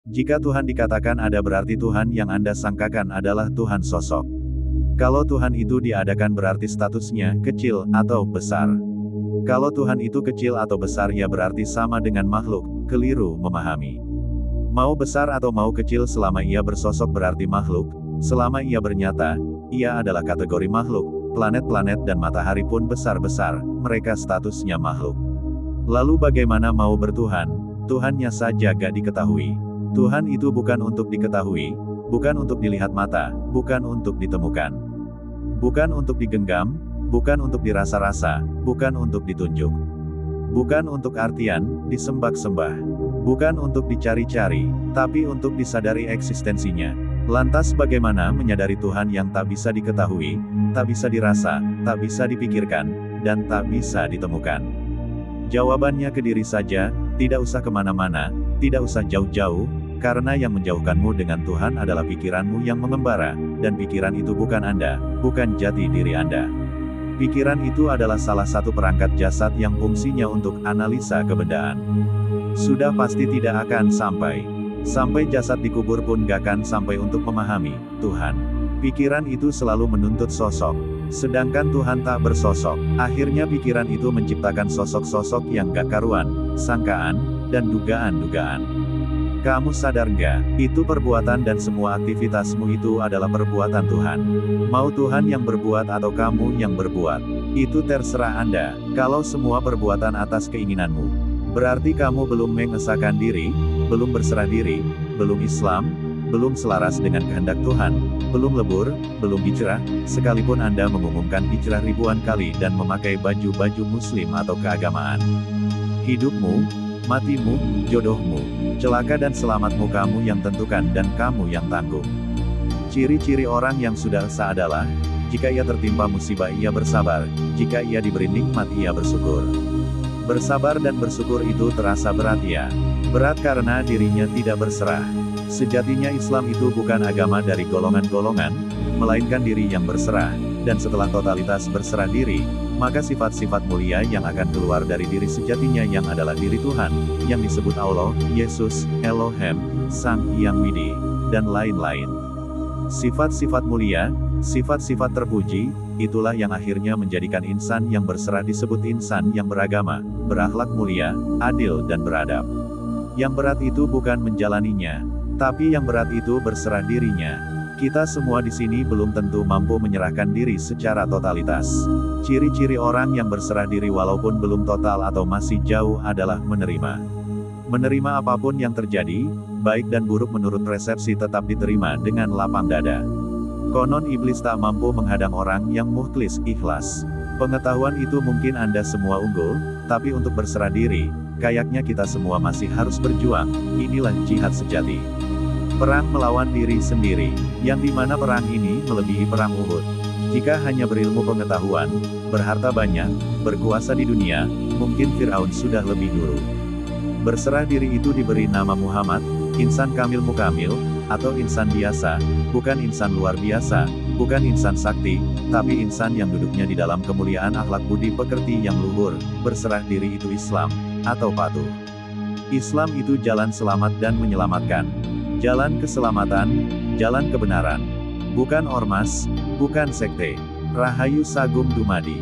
Jika Tuhan dikatakan ada berarti Tuhan yang Anda sangkakan adalah Tuhan sosok. Kalau Tuhan itu diadakan berarti statusnya kecil atau besar. Kalau Tuhan itu kecil atau besar ya berarti sama dengan makhluk, keliru memahami. Mau besar atau mau kecil selama ia bersosok berarti makhluk, selama ia bernyata, ia adalah kategori makhluk, planet-planet dan matahari pun besar-besar, mereka statusnya makhluk. Lalu bagaimana mau bertuhan? Tuhannya saja gak diketahui. Tuhan itu bukan untuk diketahui, bukan untuk dilihat mata, bukan untuk ditemukan. Bukan untuk digenggam, bukan untuk dirasa-rasa, bukan untuk ditunjuk. Bukan untuk artian, disembah-sembah. Bukan untuk dicari-cari, tapi untuk disadari eksistensinya. Lantas bagaimana menyadari Tuhan yang tak bisa diketahui, tak bisa dirasa, tak bisa dipikirkan, dan tak bisa ditemukan? Jawabannya ke diri saja, tidak usah kemana-mana, tidak usah jauh-jauh, karena yang menjauhkanmu dengan Tuhan adalah pikiranmu yang mengembara, dan pikiran itu bukan Anda, bukan jati diri Anda. Pikiran itu adalah salah satu perangkat jasad yang fungsinya untuk analisa kebendaan. Sudah pasti tidak akan sampai. Sampai jasad dikubur pun gak akan sampai untuk memahami Tuhan. Pikiran itu selalu menuntut sosok, sedangkan Tuhan tak bersosok. Akhirnya pikiran itu menciptakan sosok-sosok yang gak karuan, sangkaan, dan dugaan-dugaan. Kamu sadar nggak? Itu perbuatan dan semua aktivitasmu itu adalah perbuatan Tuhan. Mau Tuhan yang berbuat atau kamu yang berbuat, itu terserah Anda. Kalau semua perbuatan atas keinginanmu, berarti kamu belum mengesahkan diri, belum berserah diri, belum Islam, belum selaras dengan kehendak Tuhan, belum lebur, belum hijrah, sekalipun Anda mengumumkan hijrah ribuan kali dan memakai baju-baju muslim atau keagamaan. Hidupmu, matimu, jodohmu, celaka dan selamatmu kamu yang tentukan dan kamu yang tanggung. Ciri-ciri orang yang sudah esa adalah, jika ia tertimpa musibah ia bersabar, jika ia diberi nikmat ia bersyukur. Bersabar dan bersyukur itu terasa berat ya. Berat karena dirinya tidak berserah. Sejatinya Islam itu bukan agama dari golongan-golongan, melainkan diri yang berserah, dan setelah totalitas berserah diri, maka sifat-sifat mulia yang akan keluar dari diri sejatinya yang adalah diri Tuhan, yang disebut Allah, Yesus, Elohim, Sang Hyang Widi, dan lain-lain. Sifat-sifat mulia, sifat-sifat terpuji, itulah yang akhirnya menjadikan insan yang berserah disebut insan yang beragama, berakhlak mulia, adil dan beradab. Yang berat itu bukan menjalaninya, tapi yang berat itu berserah dirinya. Kita semua di sini belum tentu mampu menyerahkan diri secara totalitas. Ciri-ciri orang yang berserah diri walaupun belum total atau masih jauh adalah menerima. Menerima apapun yang terjadi, baik dan buruk menurut persepsi tetap diterima dengan lapang dada. Konon iblis tak mampu menghadang orang yang mukhlis, ikhlas. Pengetahuan itu mungkin Anda semua unggul, tapi untuk berserah diri, kayaknya kita semua masih harus berjuang. Inilah jihad sejati. Perang melawan diri sendiri, yang dimana perang ini melebihi perang Uhud. Jika hanya berilmu pengetahuan, berharta banyak, berkuasa di dunia, mungkin Fir'aun sudah lebih dulu. Berserah diri itu diberi nama Muhammad, insan kamil mukamil, atau insan biasa, bukan insan luar biasa, bukan insan sakti, tapi insan yang duduknya di dalam kemuliaan akhlak budi pekerti yang luhur. Berserah diri itu Islam, atau patuh. Islam itu jalan selamat dan menyelamatkan. Jalan keselamatan, jalan kebenaran. Bukan ormas, bukan sekte. Rahayu Sagum Dumadi.